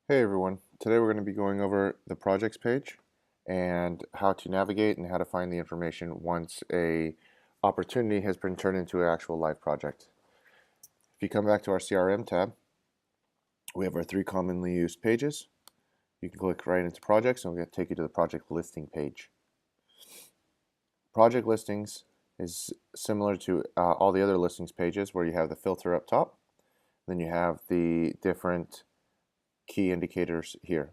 Hey everyone, today we're going to be going over the projects page and how to navigate and how to find the information once a opportunity has been turned into an actual live project. If you come back to our CRM tab, we have our three commonly used pages. You can click right into projects and we'll take you to the project listing page. Project listings is similar to all the other listings pages where you have the filter up top, then you have the different key indicators here.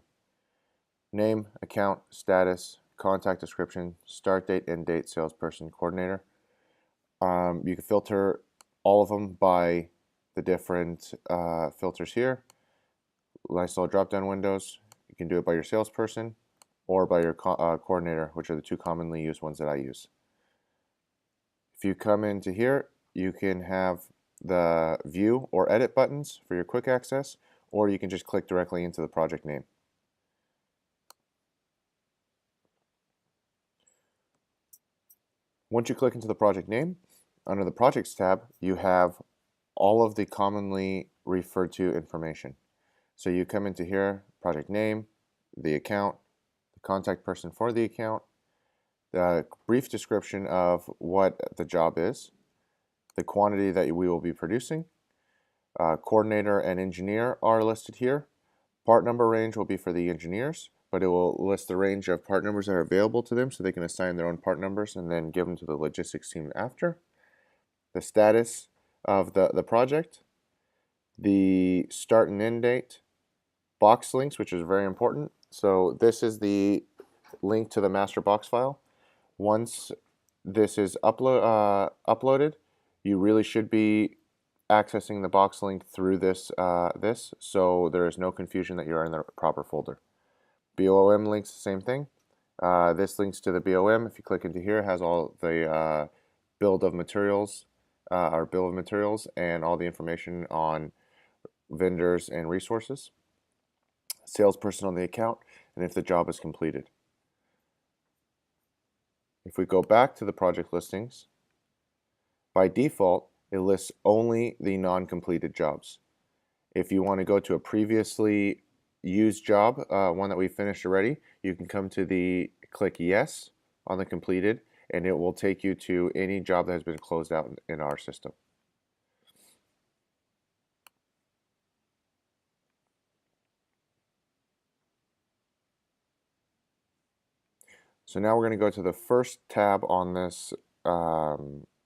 Name, account, status, contact description, start date, end date, salesperson, coordinator. You can filter all of them by the different filters here. Nice little drop-down windows. You can do it by your salesperson or by your coordinator, which are the two commonly used ones that I use. If you come into here, you can have the view or edit buttons for your quick access, or you can just click directly into the project name. Once you click into the project name, under the Projects tab, you have all of the commonly referred to information. So you come into here, project name, the account, the contact person for the account, the brief description of what the job is, the quantity that we will be producing, coordinator and engineer are listed here. Part number range will be for the engineers, but it will list the range of part numbers that are available to them so they can assign their own part numbers and then give them to the logistics team after. The status of the project, the start and end date, box links, which is very important. So this is the link to the master box file. Once this is uploaded, you really should be accessing the box link through this, so there is no confusion that you're in the proper folder. BOM links, the same thing. This links to the BOM. If you click into here, it has all the bill of materials and all the information on vendors and resources, salesperson on the account, and if the job is completed. If we go back to the project listings, by default, it lists only the non-completed jobs. If you want to go to a previously used job, one that we finished already, you can come to the click yes on the completed, and it will take you to any job that has been closed out in our system. So now we're going to go to the first tab on this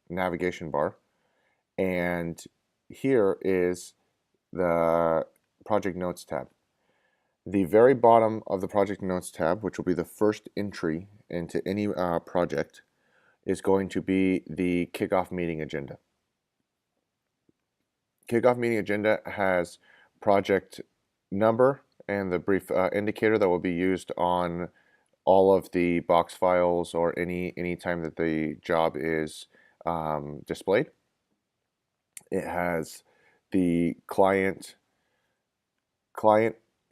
navigation bar, and here is the Project Notes tab. The very bottom of the Project Notes tab, which will be the first entry into any project, is going to be the kickoff meeting agenda. Kickoff meeting agenda has project number and the brief indicator that will be used on all of the box files or any time that the job is displayed. It has the client,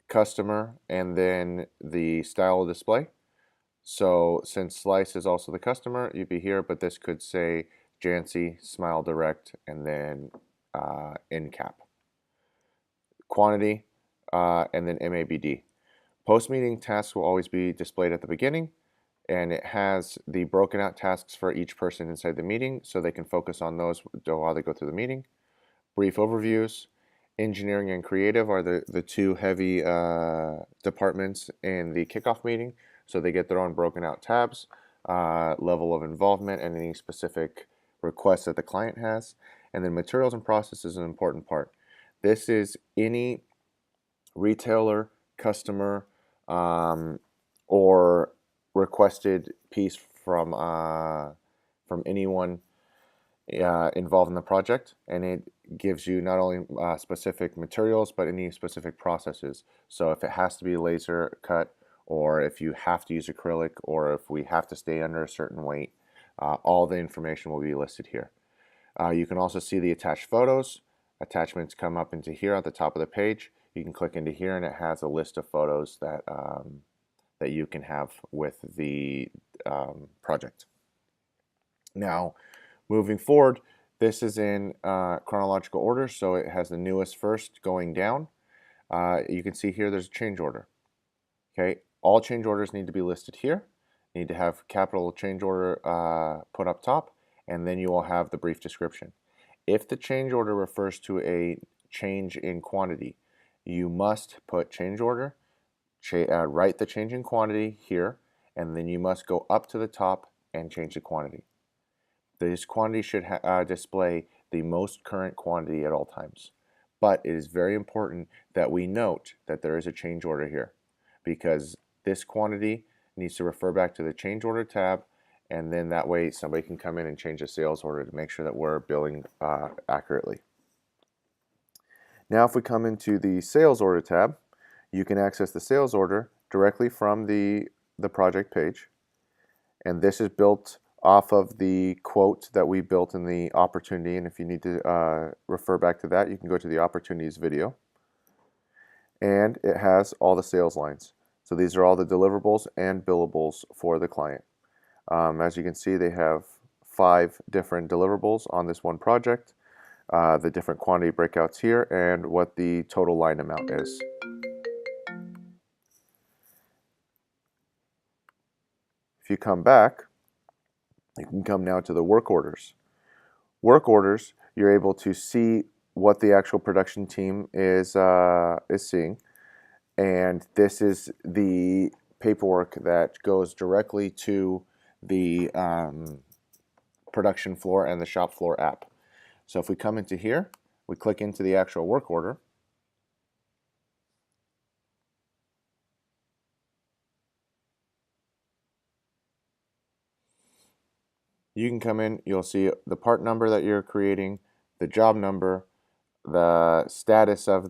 customer, and then the style of display. So since Slice is also the customer, you'd be here, but this could say Jancy, Smile Direct, and then end cap. Quantity, and then MABD. Post-meeting tasks will always be displayed at the beginning, and it has the broken out tasks for each person inside the meeting so they can focus on those while they go through the meeting. Brief overviews. Engineering and creative are the two heavy departments in the kickoff meeting, so they get their own broken out tabs, level of involvement, and any specific requests that the client has. And then materials and process is an important part. This is any retailer, customer, or requested piece from anyone involved in the project, and it gives you not only specific materials but any specific processes. So if it has to be laser cut, or if you have to use acrylic, or if we have to stay under a certain weight, all the information will be listed here. You can also see the attached photos. Attachments come up into here at the top of the page. You can click into here and it has a list of photos that that you can have with the project. Now, moving forward, this is in chronological order, so it has the newest first going down. you can see here there's a change order. Okay, all change orders need to be listed here. You need to have capital change order put up top, and then you will have the brief description. If the change order refers to a change in quantity, you must put change order, write the change in quantity here, and then you must go up to the top and change the quantity. This quantity should display the most current quantity at all times. But it is very important that we note that there is a change order here, because this quantity needs to refer back to the change order tab, and then that way somebody can come in and change the sales order to make sure that we're billing accurately. Now if we come into the sales order tab, you can access the sales order directly from the project page, and this is built off of the quote that we built in the opportunity, and if you need to refer back to that, you can go to the opportunities video, and it has all the sales lines. So these are all the deliverables and billables for the client. As you can see, they have 5 different deliverables on this one project, the different quantity breakouts here, and what the total line amount is. If you come back, you can come now to the work orders. Work orders, you're able to see what the actual production team is seeing, and this is the paperwork that goes directly to the production floor and the shop floor app. So if we come into here, we click into the actual work order, you can come in, you'll see the part number that you're creating, the job number, the status of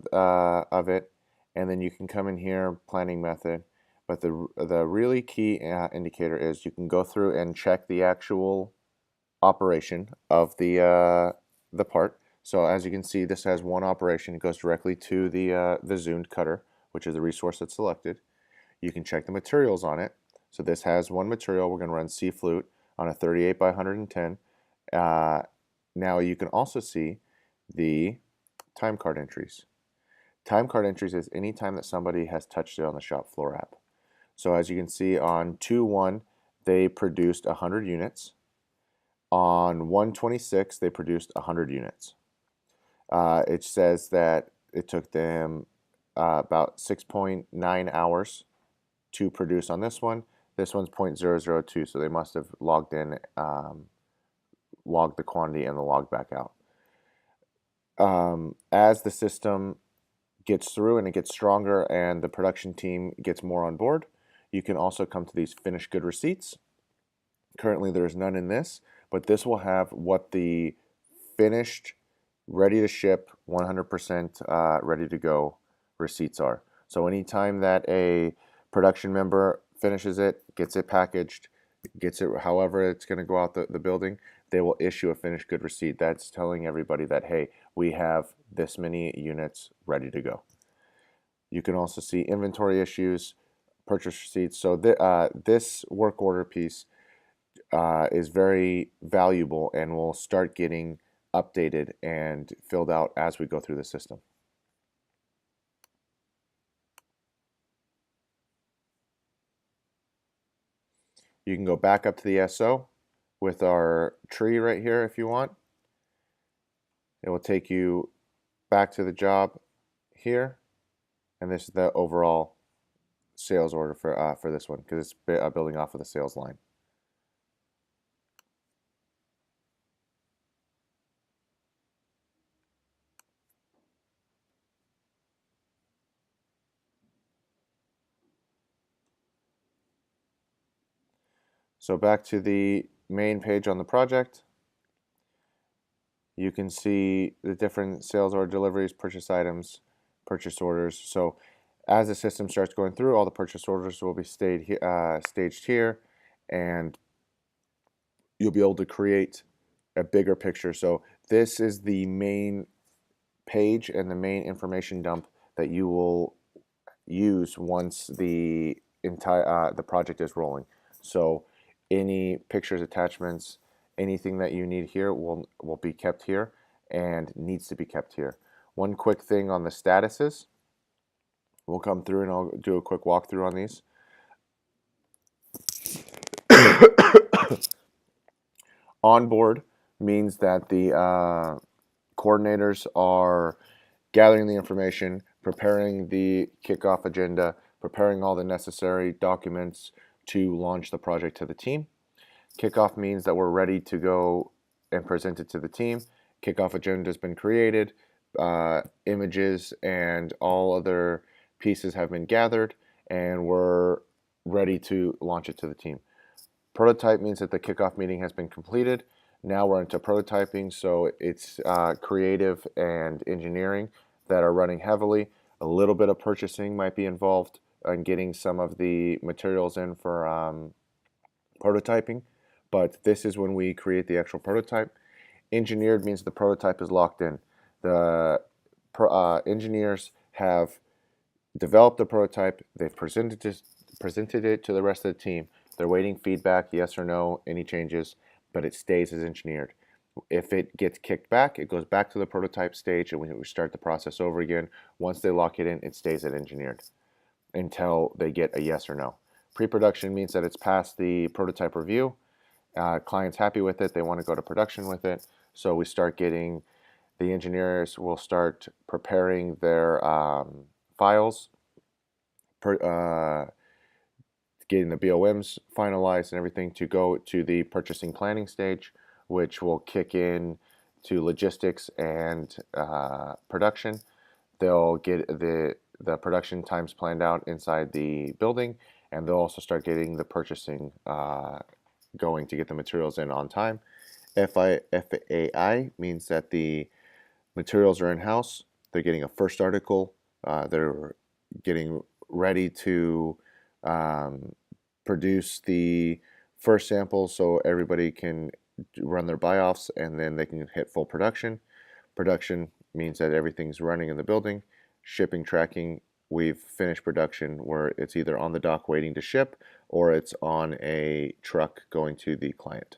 it, and then you can come in here, planning method. But the really key indicator is you can go through and check the actual operation of the part. So as you can see, this has one operation. It goes directly to the zoomed cutter, which is the resource that's selected. You can check the materials on it. So this has one material. We're going to run C flute on a 38 by 110. Now you can also see the time card entries. Time card entries is any time that somebody has touched it on the shop floor app. So as you can see on 2/1, they produced 100 units. On 1/26, they produced 100 units. It says that it took them about 6.9 hours to produce on this one. This one's 0.002, so they must have logged in, logged the quantity and the log back out. As the system gets through and it gets stronger and the production team gets more on board, you can also come to these finished good receipts. Currently there is none in this, but this will have what the finished, ready to ship, 100% ready to go receipts are. So anytime that a production member finishes it, gets it packaged, gets it however it's going to go out the building, they will issue a finished good receipt. That's telling everybody that, hey, we have this many units ready to go. You can also see inventory issues, purchase receipts. So this work order piece is very valuable and will start getting updated and filled out as we go through the system. You can go back up to the SO with our tree right here if you want. It will take you back to the job here, and this is the overall sales order for this one because it's building off of the sales line. So back to the main page on the project, you can see the different sales order deliveries, purchase items, purchase orders. So as the system starts going through, all the purchase orders will be staged here, and you'll be able to create a bigger picture. So this is the main page and the main information dump that you will use once the entire the project is rolling. So any pictures, attachments, anything that you need here will be kept here and needs to be kept here. One quick thing on the statuses. We'll come through and I'll do a quick walkthrough on these. Onboard means that the coordinators are gathering the information, preparing the kickoff agenda, preparing all the necessary documents to launch the project to the team. Kickoff means that we're ready to go and present it to the team. Kickoff agenda has been created, images and all other pieces have been gathered, and we're ready to launch it to the team. Prototype means that the kickoff meeting has been completed. Now we're into prototyping, so it's creative and engineering that are running heavily. A little bit of purchasing might be involved in getting some of the materials in for prototyping, but this is when we create the actual prototype. Engineered means the prototype is locked in. The engineers have developed the prototype, they've presented it to the rest of the team. They're waiting feedback, yes or no, any changes, but it stays as engineered. If it gets kicked back, it goes back to the prototype stage and we start the process over again. Once they lock it in, it stays at engineered until they get a yes or no. Pre-production means that it's past the prototype review. Client's happy with it, they want to go to production with it, so we start getting, the engineers will start preparing their files, getting the BOMs finalized and everything to go to the purchasing planning stage, which will kick in to logistics and production. They'll get the production times planned out inside the building, and they'll also start getting the purchasing going to get the materials in on time. FAI means that the materials are in-house. They're getting a first article. They're getting ready to produce the first sample so everybody can run their buy-offs and then they can hit full production. Production means that everything's running in the building. Shipping tracking, we've finished production where it's either on the dock waiting to ship or it's on a truck going to the client.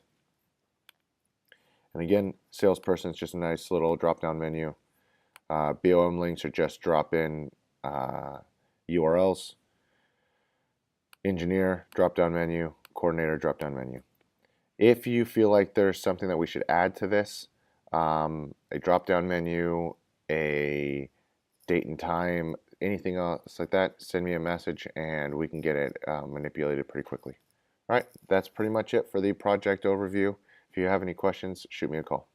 And again, salesperson is just a nice little drop-down menu. BOM links are just drop-in URLs. Engineer, drop-down menu. Coordinator, drop-down menu. If you feel like there's something that we should add to this, a drop-down menu, a date and time, anything else like that, send me a message and we can get it manipulated pretty quickly. All right, that's pretty much it for the project overview. If you have any questions, shoot me a call.